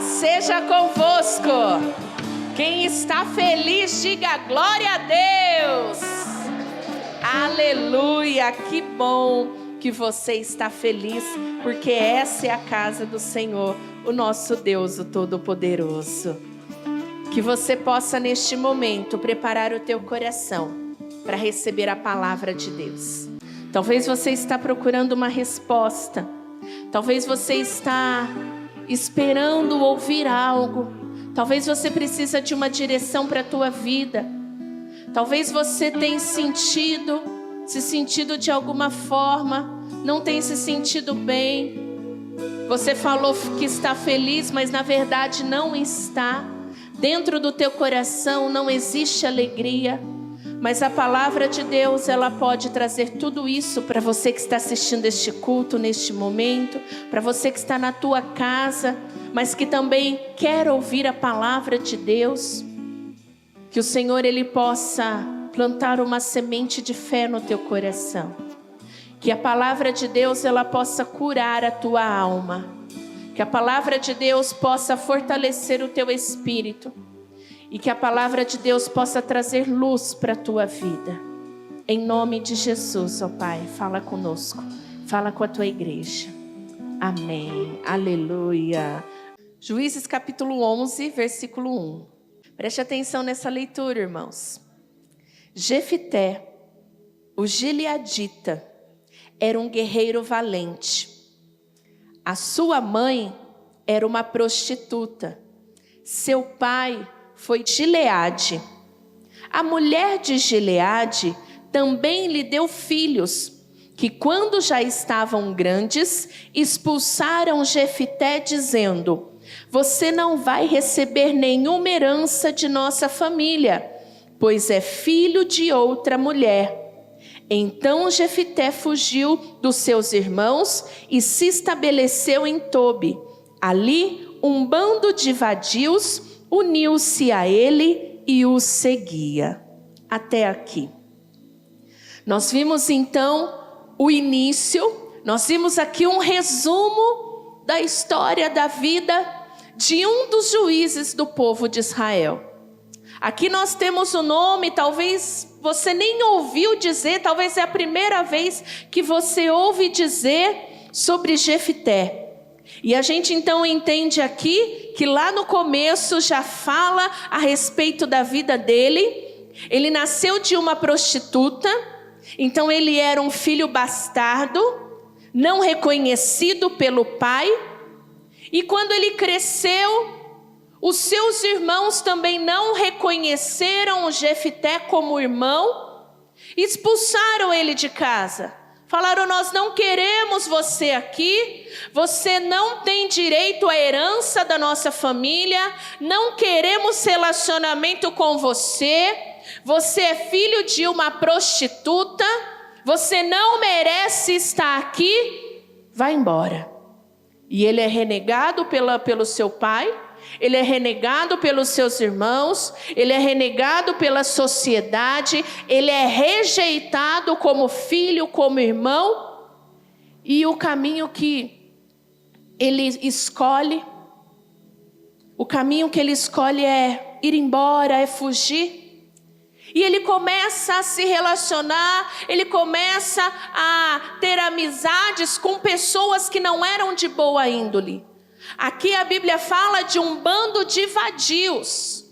paz seja convosco. Quem está feliz, diga glória a Deus. Aleluia, que bom que você está feliz, porque essa é a casa do Senhor, o nosso Deus, o Todo-Poderoso. Que você possa neste momento preparar o teu coração para receber a palavra de Deus. Talvez você está procurando uma resposta. Talvez você está esperando ouvir algo. Talvez você precisa de uma direção para a tua vida. Talvez você tenha se sentido de alguma forma, não tenha se sentido bem. Você falou que está feliz, mas na verdade não está. Dentro do teu coração não existe alegria. Mas a palavra de Deus, ela pode trazer tudo isso para você que está assistindo este culto neste momento, para você que está na tua casa, mas que também quer ouvir a palavra de Deus. Que o Senhor, Ele possa plantar uma semente de fé no teu coração. Que a palavra de Deus, ela possa curar a tua alma. Que a palavra de Deus possa fortalecer o teu espírito. E que a palavra de Deus possa trazer luz para a tua vida. Em nome de Jesus, ó Pai, fala conosco. Fala com a tua igreja. Amém. Aleluia. Juízes capítulo 11, versículo 1. Preste atenção nessa leitura, irmãos. Jefité, o gileadita, era um guerreiro valente. A sua mãe era uma prostituta. Seu pai foi Gileade. A mulher de Gileade também lhe deu filhos, que quando já estavam grandes, expulsaram Jefité, dizendo: você não vai receber nenhuma herança de nossa família, pois é filho de outra mulher. Então Jefité fugiu dos seus irmãos e se estabeleceu em Tobi. Ali um bando de vadios uniu-se a ele e o seguia. Até aqui. Nós vimos então o início, nós vimos aqui um resumo da história da vida de um dos juízes do povo de Israel. Aqui nós temos o nome, talvez você nem ouviu dizer, talvez é a primeira vez que você ouve dizer sobre Jefité. E a gente então entende aqui que lá no começo já fala a respeito da vida dele. Ele nasceu de uma prostituta, então ele era um filho bastardo, não reconhecido pelo pai. E quando ele cresceu, os seus irmãos também não reconheceram Jefité como irmão, expulsaram ele de casa. Falaram: nós não queremos você aqui, você não tem direito à herança da nossa família, não queremos relacionamento com você, você é filho de uma prostituta, você não merece estar aqui, vai embora. E ele é renegado pelo seu pai, ele é renegado pelos seus irmãos, ele é renegado pela sociedade, ele é rejeitado como filho, como irmão. E o caminho que ele escolhe, é ir embora, é fugir. E ele começa a se relacionar, ele começa a ter amizades com pessoas que não eram de boa índole. Aqui a Bíblia fala de um bando de vadios,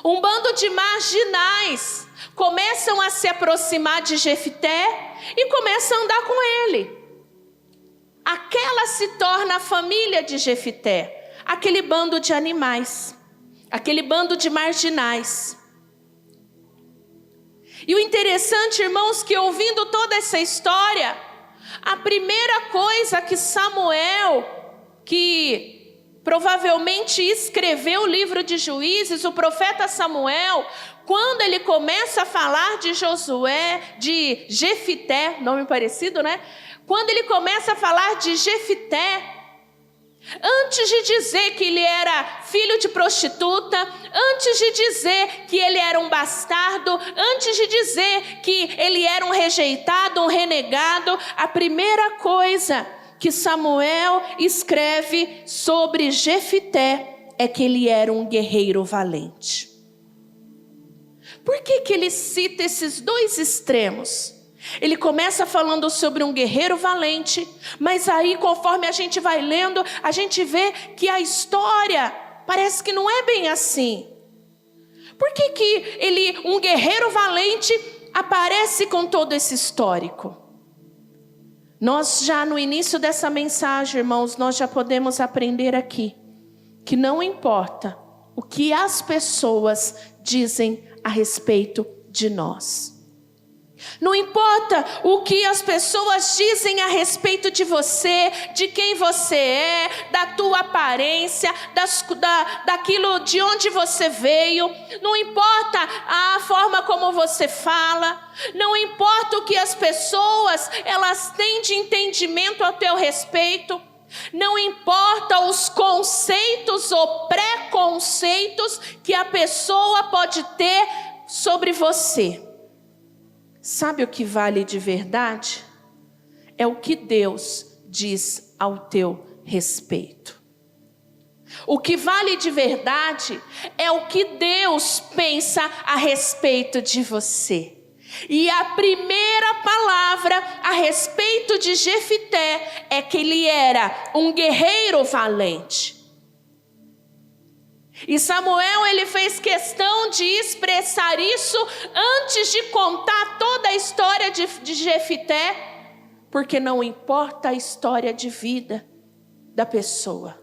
um bando de marginais, começam a se aproximar de Jefité e começam a andar com ele. Aquela se torna a família de Jefité, aquele bando de animais, aquele bando de marginais. E o interessante, irmãos, que ouvindo toda essa história, a primeira coisa que Samuel, que provavelmente escreveu o livro de Juízes, o profeta Samuel, quando ele começa a falar de de Jefité, nome parecido, né? Quando ele começa a falar de Jefité, antes de dizer que ele era filho de prostituta, antes de dizer que ele era um bastardo, antes de dizer que ele era um rejeitado, um renegado, a primeira coisa que Samuel escreve sobre Jefité é que ele era um guerreiro valente. Por que ele cita esses dois extremos? Ele começa falando sobre um guerreiro valente, mas aí conforme a gente vai lendo, a gente vê que a história parece que não é bem assim. Por que um guerreiro valente aparece com todo esse histórico? Nós já no início dessa mensagem, irmãos, nós já podemos aprender aqui que não importa o que as pessoas dizem a respeito de nós. Não importa o que as pessoas dizem a respeito de você, de quem você é, da tua aparência, daquilo de onde você veio. Não importa a forma como você fala. Não importa o que as pessoas elas têm de entendimento ao teu respeito. Não importa os conceitos ou preconceitos que a pessoa pode ter sobre você. Sabe o que vale de verdade? É o que Deus diz ao teu respeito. O que vale de verdade é o que Deus pensa a respeito de você. E a primeira palavra a respeito de Jefité é que ele era um guerreiro valente. E Samuel ele fez questão de expressar isso antes de contar toda a história de Jefité, porque não importa a história de vida da pessoa,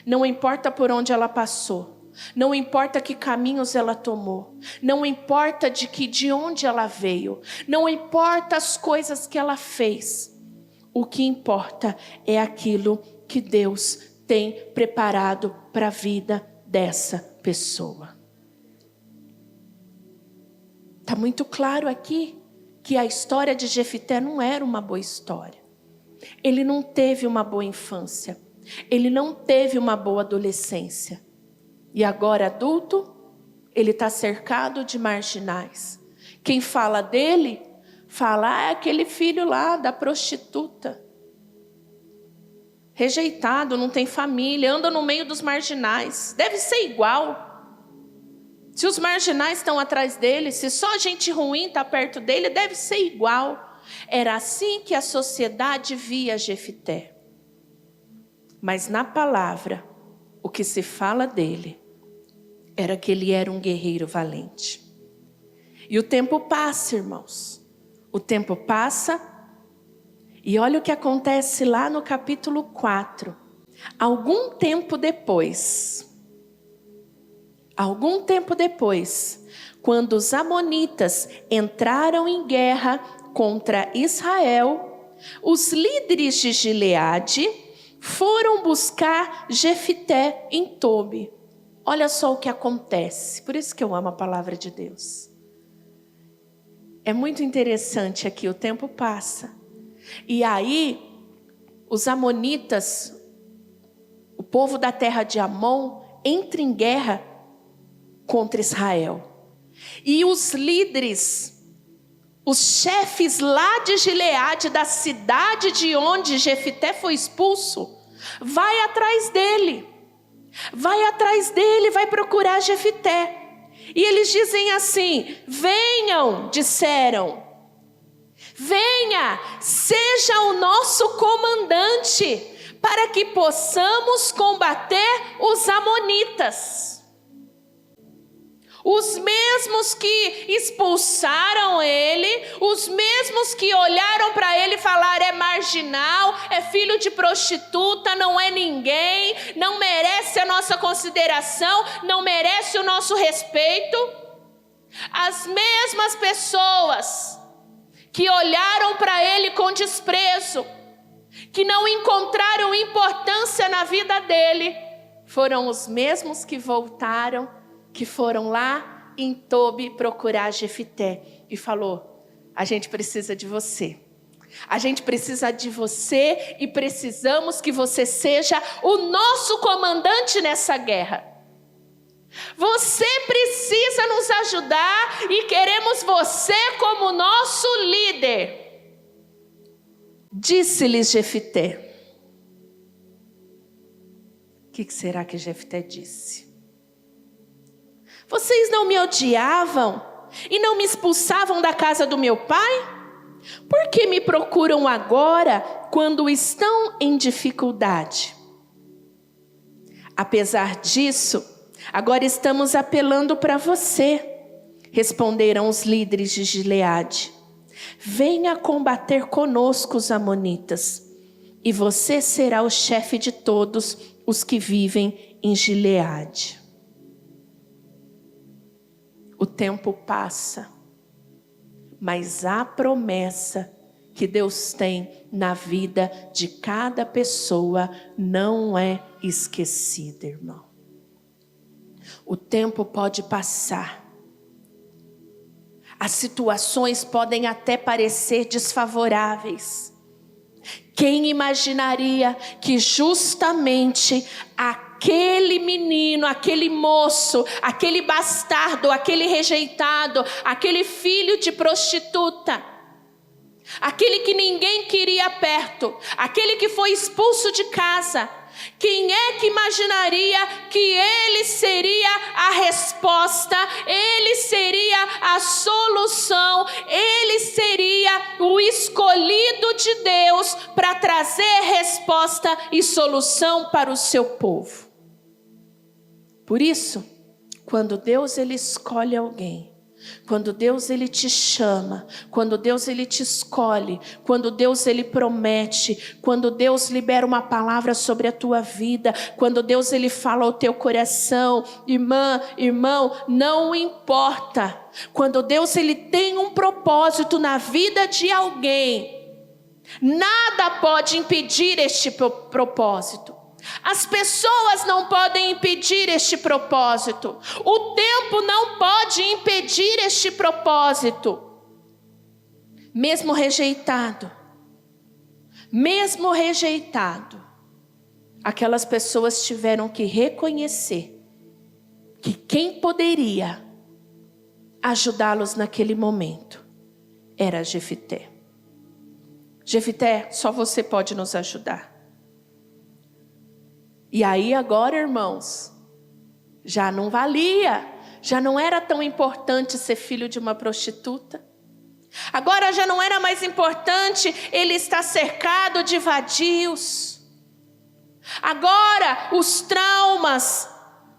não importa por onde ela passou, não importa que caminhos ela tomou, não importa de onde ela veio, não importa as coisas que ela fez, o que importa é aquilo que Deus tem preparado para a vida dessa pessoa. Está muito claro aqui que a história de Jefité não era uma boa história. Ele não teve uma boa infância. Ele não teve uma boa adolescência. E agora adulto, ele está cercado de marginais. Quem fala dele, fala, é aquele filho lá da prostituta. Rejeitado, não tem família, anda no meio dos marginais. Deve ser igual. Se os marginais estão atrás dele, se só gente ruim está perto dele, deve ser igual. Era assim que a sociedade via Jefité. Mas na palavra, o que se fala dele era que ele era um guerreiro valente. E o tempo passa, irmãos. O tempo passa. E olha o que acontece lá no capítulo 4. Algum tempo depois, quando os amonitas entraram em guerra contra Israel, os líderes de Gileade foram buscar Jefité em Tobi. Olha só o que acontece. Por isso que eu amo a palavra de Deus. É muito interessante aqui, o tempo passa. E aí, os amonitas, o povo da terra de Amon, entra em guerra contra Israel. E os líderes, os chefes lá de Gileade, da cidade de onde Jefité foi expulso, vai atrás dele, vai procurar Jefité. E eles dizem assim: venham, disseram. Venha, seja o nosso comandante, para que possamos combater os amonitas. Os mesmos que expulsaram ele, os mesmos que olharam para ele e falaram: é marginal, é filho de prostituta, não é ninguém, não merece a nossa consideração, não merece o nosso respeito. As mesmas pessoas que olharam para ele com desprezo, que não encontraram importância na vida dele, foram os mesmos que voltaram, que foram lá em Tobi procurar Jefité e falou: a gente precisa de você. A gente precisa de você e precisamos que você seja o nosso comandante nessa guerra. Você precisa nos ajudar e queremos você como nosso líder. Disse-lhes Jefité: que será que Jefté disse? Vocês não me odiavam e não me expulsavam da casa do meu pai? Por que me procuram agora quando estão em dificuldade? Apesar disso, agora estamos apelando para você, responderam os líderes de Gileade. Venha combater conosco os amonitas, e você será o chefe de todos os que vivem em Gileade. O tempo passa, mas a promessa que Deus tem na vida de cada pessoa não é esquecida, irmão. O tempo pode passar. As situações podem até parecer desfavoráveis. Quem imaginaria que justamente aquele menino, aquele moço, aquele bastardo, aquele rejeitado, aquele filho de prostituta, aquele que ninguém queria perto, aquele que foi expulso de casa, quem é que imaginaria que ele seria a resposta, ele seria a solução, ele seria o escolhido de Deus para trazer resposta e solução para o seu povo? Por isso, quando Deus ele escolhe alguém, quando Deus ele te chama, quando Deus ele te escolhe, quando Deus ele promete, quando Deus libera uma palavra sobre a tua vida, quando Deus ele fala ao teu coração, irmã, irmão, não importa. Quando Deus ele tem um propósito na vida de alguém, nada pode impedir este propósito. As pessoas não podem impedir este propósito. O tempo não pode impedir este propósito. Mesmo rejeitado, aquelas pessoas tiveram que reconhecer que quem poderia ajudá-los naquele momento era Jefté. Jefté, só você pode nos ajudar. E aí agora, irmãos, já não valia, já não era tão importante ser filho de uma prostituta. Agora já não era mais importante ele estar cercado de vadios. Agora os traumas,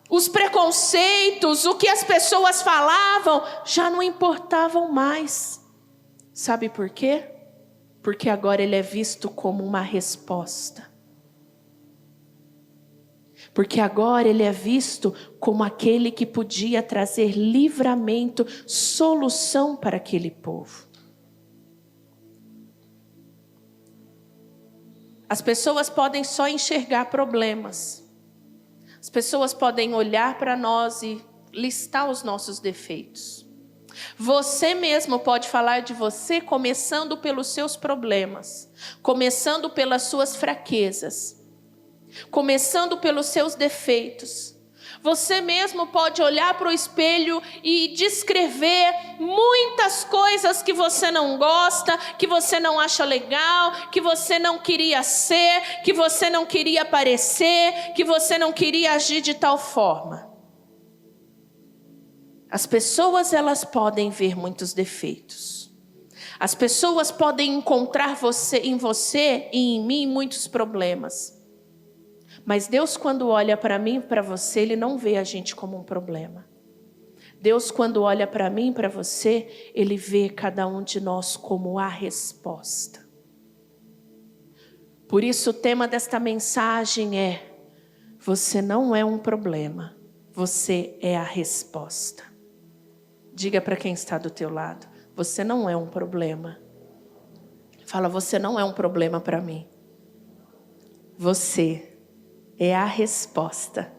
os preconceitos, o que as pessoas falavam, já não importavam mais. Sabe por quê? Porque agora ele é visto como uma resposta. Porque agora ele é visto como aquele que podia trazer livramento, solução para aquele povo. As pessoas podem só enxergar problemas. As pessoas podem olhar para nós e listar os nossos defeitos. Você mesmo pode falar de você começando pelos seus problemas, começando pelas suas fraquezas, começando pelos seus defeitos. Você mesmo pode olhar para o espelho e descrever muitas coisas que você não gosta, que você não acha legal, que você não queria ser, que você não queria parecer, que você não queria agir de tal forma. As pessoas elas podem ver muitos defeitos. As pessoas podem encontrar em você e em mim muitos problemas. Mas Deus, quando olha para mim e para você, Ele não vê a gente como um problema. Deus, quando olha para mim e para você, Ele vê cada um de nós como a resposta. Por isso o tema desta mensagem é: você não é um problema, você é a resposta. Diga para quem está do teu lado: você não é um problema. Fala: você não é um problema para mim. Você é a resposta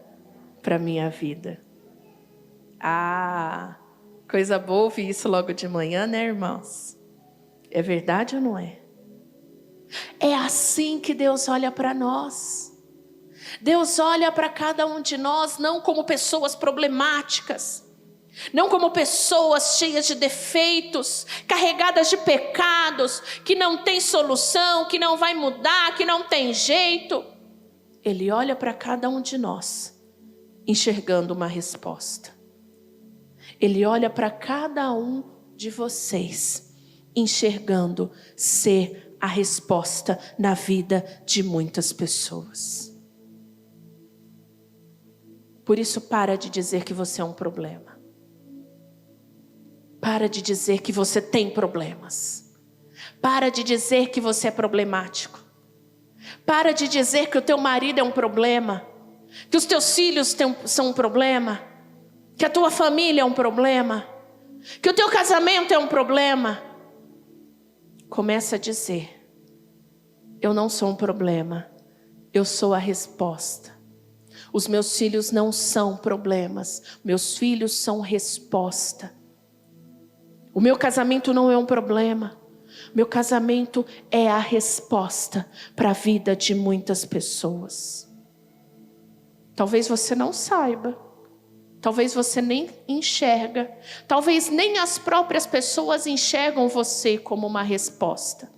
para a minha vida. Ah, coisa boa ouvir isso logo de manhã, né, irmãos? É verdade ou não é? É assim que Deus olha para nós. Deus olha para cada um de nós não como pessoas problemáticas, não como pessoas cheias de defeitos, carregadas de pecados, que não tem solução, que não vai mudar, que não tem jeito. Ele olha para cada um de nós, enxergando uma resposta. Ele olha para cada um de vocês, enxergando ser a resposta na vida de muitas pessoas. Por isso, para de dizer que você é um problema. Para de dizer que você tem problemas. Para de dizer que você é problemático. Para de dizer que o teu marido é um problema, que os teus filhos são um problema, que a tua família é um problema, que o teu casamento é um problema. Começa a dizer: eu não sou um problema, eu sou a resposta. Os meus filhos não são problemas, meus filhos são resposta. O meu casamento não é um problema, meu casamento é a resposta para a vida de muitas pessoas. Talvez você não saiba, talvez você nem enxerga, talvez nem as próprias pessoas enxergam você como uma resposta.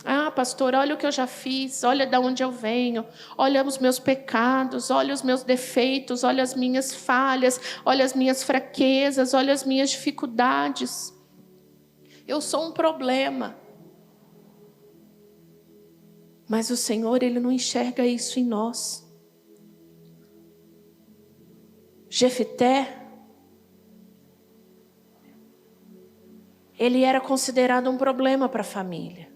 Ah, pastor, olha o que eu já fiz, olha de onde eu venho, olha os meus pecados, olha os meus defeitos, olha as minhas falhas, olha as minhas fraquezas, olha as minhas dificuldades. Eu sou um problema. Mas o Senhor, Ele não enxerga isso em nós. Jefté, ele era considerado um problema para a família.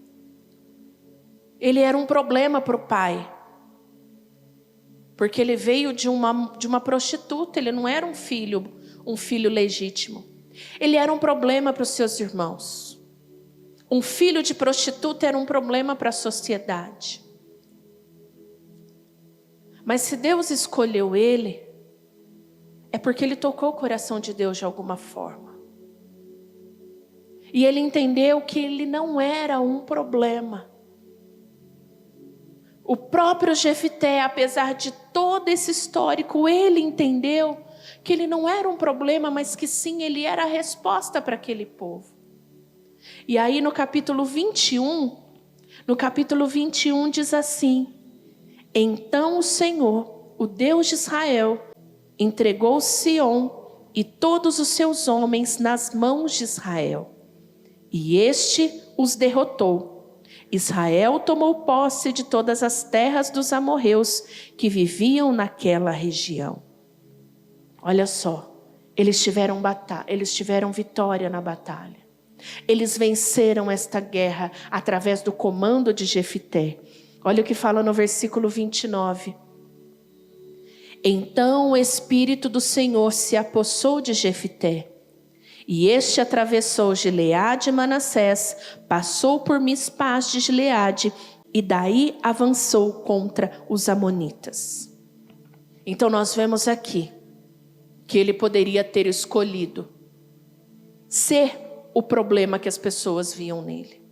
Ele era um problema para o pai. Porque ele veio de uma prostituta, ele não era um filho legítimo. Ele era um problema para os seus irmãos. Um filho de prostituta era um problema para a sociedade. Mas se Deus escolheu ele, é porque ele tocou o coração de Deus de alguma forma. E ele entendeu que ele não era um problema. O próprio Jefté, apesar de todo esse histórico, ele entendeu que ele não era um problema, mas que sim, ele era a resposta para aquele povo. E aí no capítulo 21 diz assim: então o Senhor, o Deus de Israel, entregou Sion e todos os seus homens nas mãos de Israel. E este os derrotou. Israel tomou posse de todas as terras dos amorreus que viviam naquela região. Olha só, eles tiveram vitória na batalha. Eles venceram esta guerra através do comando de Jefté. Olha o que fala no versículo 29. Então o Espírito do Senhor se apossou de Jefté. E este atravessou Gileade e Manassés, passou por Mispás de Gileade, e daí avançou contra os amonitas. Então nós vemos aqui que ele poderia ter escolhido ser o problema que as pessoas viam nele.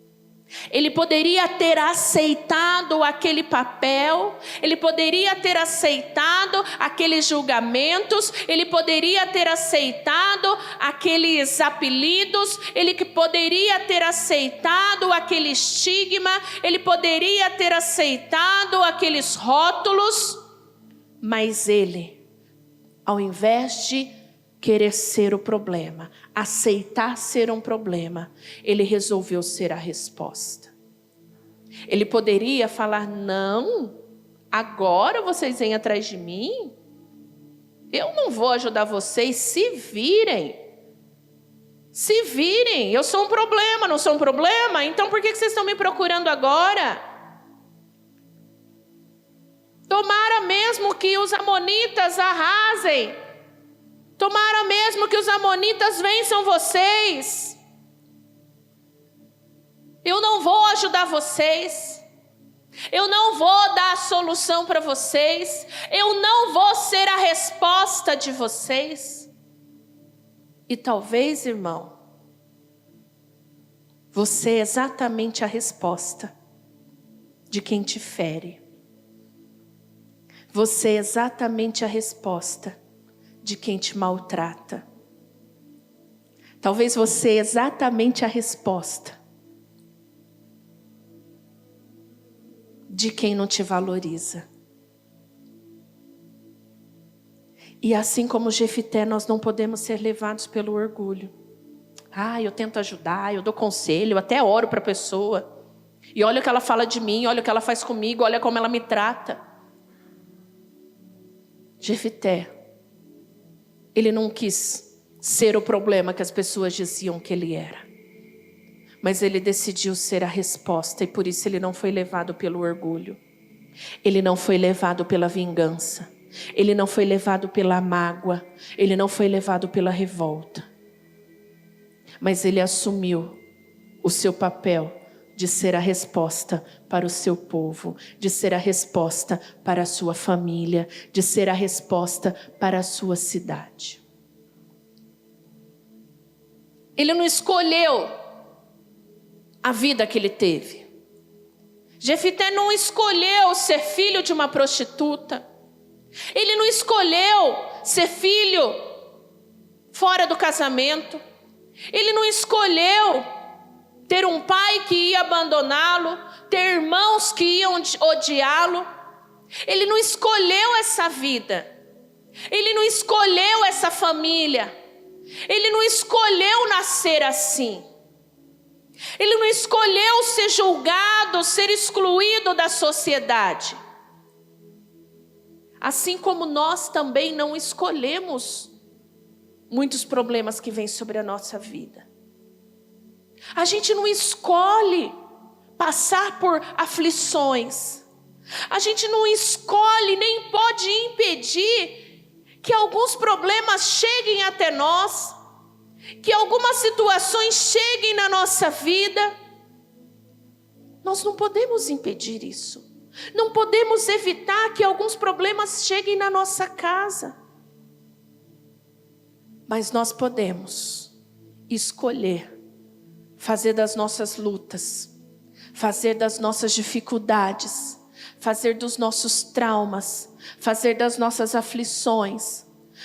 Ele poderia ter aceitado aquele papel, ele poderia ter aceitado aqueles julgamentos, ele poderia ter aceitado aqueles apelidos, ele poderia ter aceitado aquele estigma, ele poderia ter aceitado aqueles rótulos, mas ele, ao invés de querer ser o problema, aceitar ser um problema, ele resolveu ser a resposta. Ele poderia falar: não, agora vocês vêm atrás de mim, eu não vou ajudar vocês, se virem, eu sou um problema, não sou um problema, então por que vocês estão me procurando agora? Tomara mesmo que os amonitas arrasem, tomara mesmo que os amonitas vençam vocês. Eu não vou ajudar vocês. Eu não vou dar a solução para vocês. Eu não vou ser a resposta de vocês. E talvez, irmão, você é exatamente a resposta de quem te fere. Você é exatamente a resposta de quem te maltrata. Talvez você é exatamente a resposta de quem não te valoriza. E assim como Jefité, nós não podemos ser levados pelo orgulho. Eu tento ajudar, eu dou conselho, eu até oro para a pessoa. E olha o que ela fala de mim, olha o que ela faz comigo, olha como ela me trata. Jefité, ele não quis ser o problema que as pessoas diziam que ele era. Mas ele decidiu ser a resposta, e por isso ele não foi levado pelo orgulho. Ele não foi levado pela vingança. Ele não foi levado pela mágoa. Ele não foi levado pela revolta. Mas ele assumiu o seu papel de ser a resposta para o seu povo, de ser a resposta para a sua família, de ser a resposta para a sua cidade. Ele não escolheu a vida que ele teve. Jefité não escolheu ser filho de uma prostituta. Ele não escolheu ser filho fora do casamento. Ele não escolheu ter um pai que ia abandoná-lo, ter irmãos que iam odiá-lo. Ele não escolheu essa vida. Ele não escolheu essa família. Ele não escolheu nascer assim. Ele não escolheu ser julgado, ser excluído da sociedade. Assim como nós também não escolhemos muitos problemas que vêm sobre a nossa vida. A gente não escolhe passar por aflições. A gente não escolhe, nem pode impedir que alguns problemas cheguem até nós, que algumas situações cheguem na nossa vida. Nós não podemos impedir isso. Não podemos evitar que alguns problemas cheguem na nossa casa. Mas nós podemos escolher fazer das nossas lutas, fazer das nossas dificuldades, fazer dos nossos traumas, fazer das nossas aflições,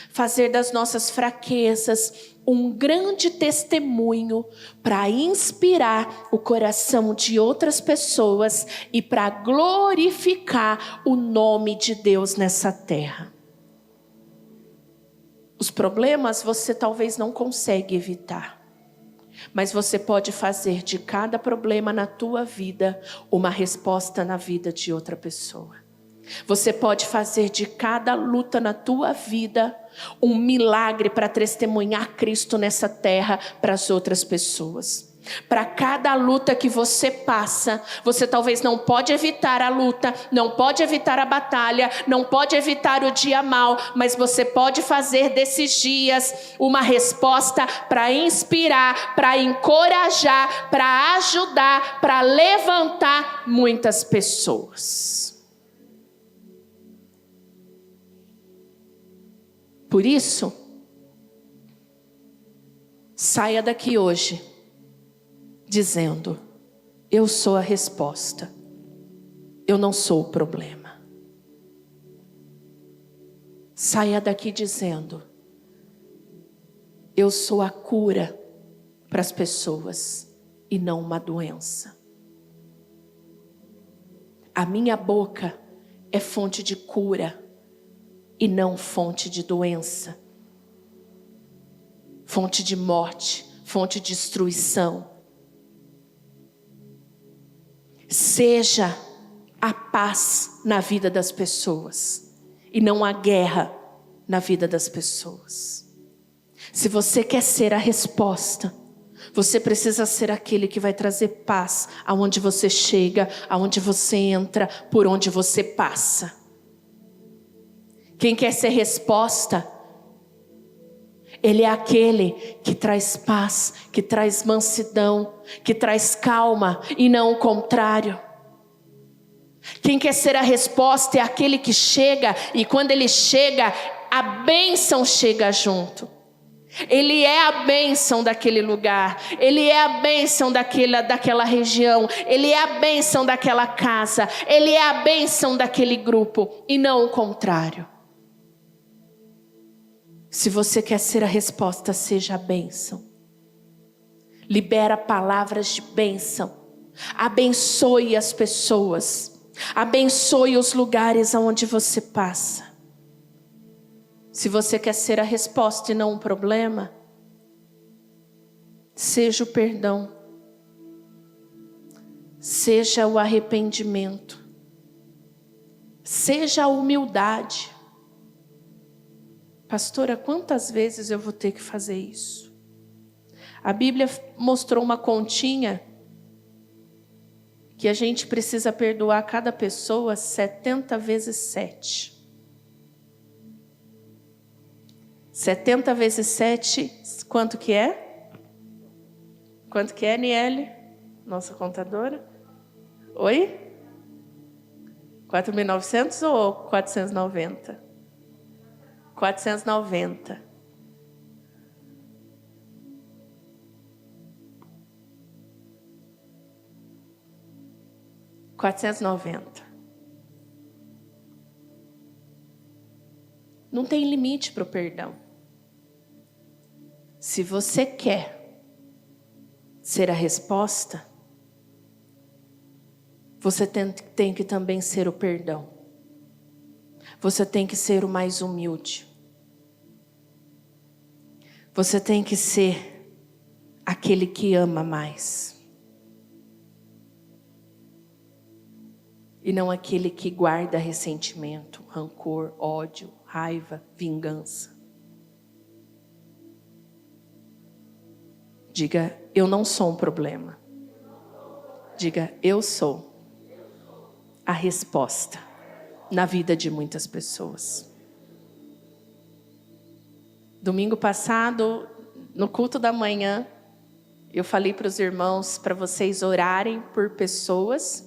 fazer das nossas fraquezas um grande testemunho para inspirar o coração de outras pessoas e para glorificar o nome de Deus nessa terra. Os problemas você talvez não consiga evitar, mas você pode fazer de cada problema na tua vida uma resposta na vida de outra pessoa. Você pode fazer de cada luta na tua vida um milagre para testemunhar Cristo nessa terra para as outras pessoas. Para cada luta que você passa, você talvez não pode evitar a luta, não pode evitar a batalha, não pode evitar o dia mau, mas você pode fazer desses dias uma resposta para inspirar, para encorajar, para ajudar, para levantar muitas pessoas. Por isso, saia daqui hoje dizendo: eu sou a resposta, eu não sou o problema. Saia daqui dizendo: eu sou a cura para as pessoas e não uma doença. A minha boca é fonte de cura e não fonte de doença, fonte de morte, fonte de destruição. Seja a paz na vida das pessoas e não a guerra na vida das pessoas. Se você quer ser a resposta, você precisa ser aquele que vai trazer paz aonde você chega, aonde você entra, por onde você passa. Quem quer ser resposta, ele é aquele que traz paz, que traz mansidão, que traz calma e não o contrário. Quem quer ser a resposta é aquele que chega e quando ele chega, a bênção chega junto. Ele é a bênção daquele lugar, ele é a bênção daquela região, ele é a bênção daquela casa, ele é a bênção daquele grupo e não o contrário. Se você quer ser a resposta, seja a bênção. Libera palavras de bênção. Abençoe as pessoas. Abençoe os lugares aonde você passa. Se você quer ser a resposta e não um problema, seja o perdão. Seja o arrependimento. Seja a humildade. Pastora, quantas vezes eu vou ter que fazer isso? A Bíblia mostrou uma continha que a gente precisa perdoar cada pessoa 70 vezes 7. 70 vezes 7, quanto que é? Quanto que é, Niele? Nossa contadora? Oi? 4.900 ou 490? 490. Não tem limite para o perdão. Se você quer ser a resposta, você tem que também ser o perdão. Você tem que ser o mais humilde. Você tem que ser aquele que ama mais. E não aquele que guarda ressentimento, rancor, ódio, raiva, vingança. Diga, eu não sou um problema. Diga, eu sou a resposta na vida de muitas pessoas. Domingo passado, no culto da manhã, eu falei para os irmãos para vocês orarem por pessoas.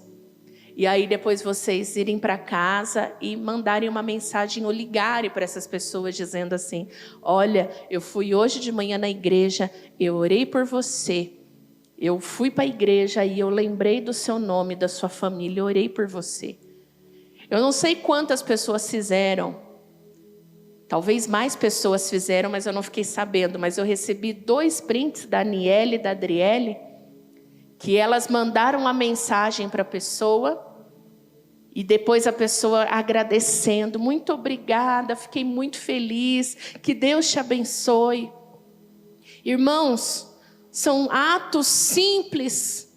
E aí depois vocês irem para casa e mandarem uma mensagem ou ligarem para essas pessoas dizendo assim: olha, eu fui hoje de manhã na igreja, eu orei por você. Eu fui para a igreja e eu lembrei do seu nome, da sua família, eu orei por você. Eu não sei quantas pessoas fizeram. Talvez mais pessoas fizeram, mas eu não fiquei sabendo. Mas eu recebi 2 prints da Aniele e da Adriele, que elas mandaram uma mensagem para a pessoa. E depois a pessoa agradecendo, muito obrigada, fiquei muito feliz, que Deus te abençoe. Irmãos, são atos simples,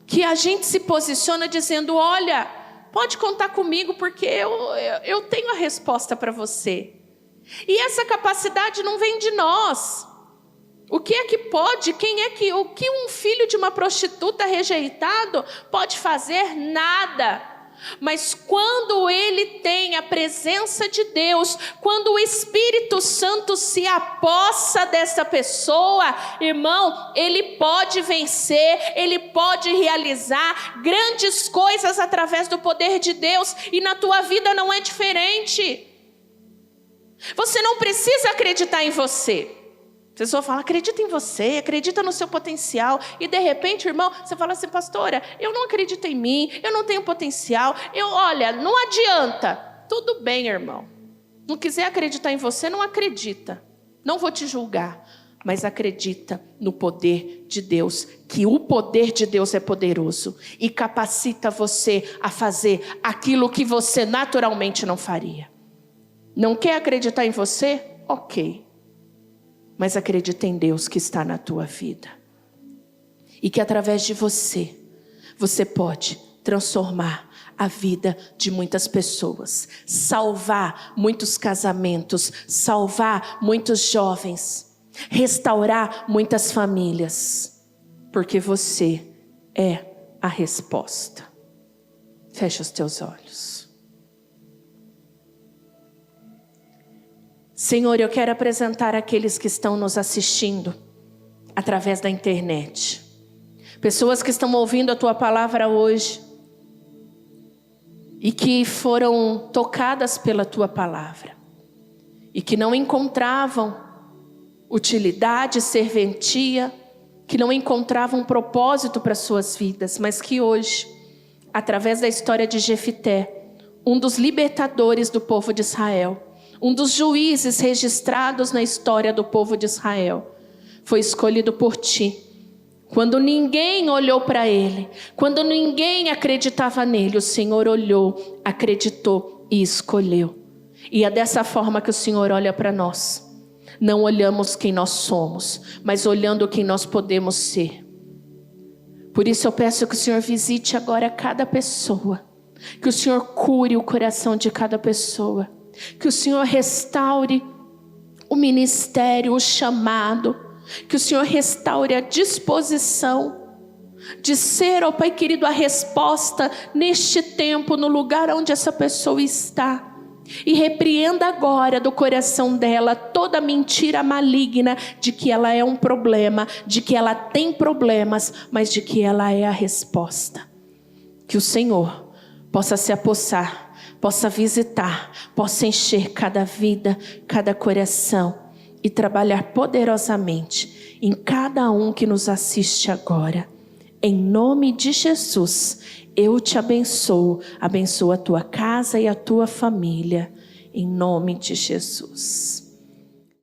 que a gente se posiciona dizendo, olha, pode contar comigo, porque eu tenho a resposta para você. E essa capacidade não vem de nós. O que é que pode, o que um filho de uma prostituta rejeitado pode fazer? Nada. Mas quando ele tem a presença de Deus, quando o Espírito Santo se apossa dessa pessoa, irmão, ele pode vencer, ele pode realizar grandes coisas através do poder de Deus, e na tua vida não é diferente. Você não precisa acreditar em você. A pessoa fala, acredita em você, acredita no seu potencial. E de repente, irmão, você fala assim, pastora, eu não acredito em mim, eu não tenho potencial. Olha, não adianta. Tudo bem, irmão. Não quiser acreditar em você, não acredita. Não vou te julgar. Mas acredita no poder de Deus. Que o poder de Deus é poderoso. E capacita você a fazer aquilo que você naturalmente não faria. Não quer acreditar em você? Ok. Mas acredita em Deus que está na tua vida. E que através de você, você pode transformar a vida de muitas pessoas. Salvar muitos casamentos. Salvar muitos jovens. Restaurar muitas famílias. Porque você é a resposta. Fecha os teus olhos. Senhor, eu quero apresentar aqueles que estão nos assistindo através da internet. Pessoas que estão ouvindo a Tua palavra hoje e que foram tocadas pela Tua palavra e que não encontravam utilidade, serventia, que não encontravam propósito para suas vidas, mas que hoje, através da história de Jefité, um dos libertadores do povo de Israel, um dos juízes registrados na história do povo de Israel, foi escolhido por Ti Quando ninguém olhou para ele, quando ninguém acreditava nele, o Senhor olhou, acreditou e escolheu. E é dessa forma que o Senhor olha para nós. Não olhamos quem nós somos, mas olhando quem nós podemos ser. Por isso eu peço que o Senhor visite agora cada pessoa. Que o Senhor cure o coração de cada pessoa. Que o Senhor restaure o ministério, o chamado. Que o Senhor restaure a disposição de ser, ó Pai querido, a resposta neste tempo, no lugar onde essa pessoa está. E repreenda agora do coração dela toda mentira maligna de que ela é um problema, de que ela tem problemas, mas de que ela é a resposta. Que o Senhor possa se apossar, possa visitar, possa encher cada vida, cada coração e trabalhar poderosamente em cada um que nos assiste agora. Em nome de Jesus, eu te abençoo. Abençoa a tua casa e a tua família. Em nome de Jesus.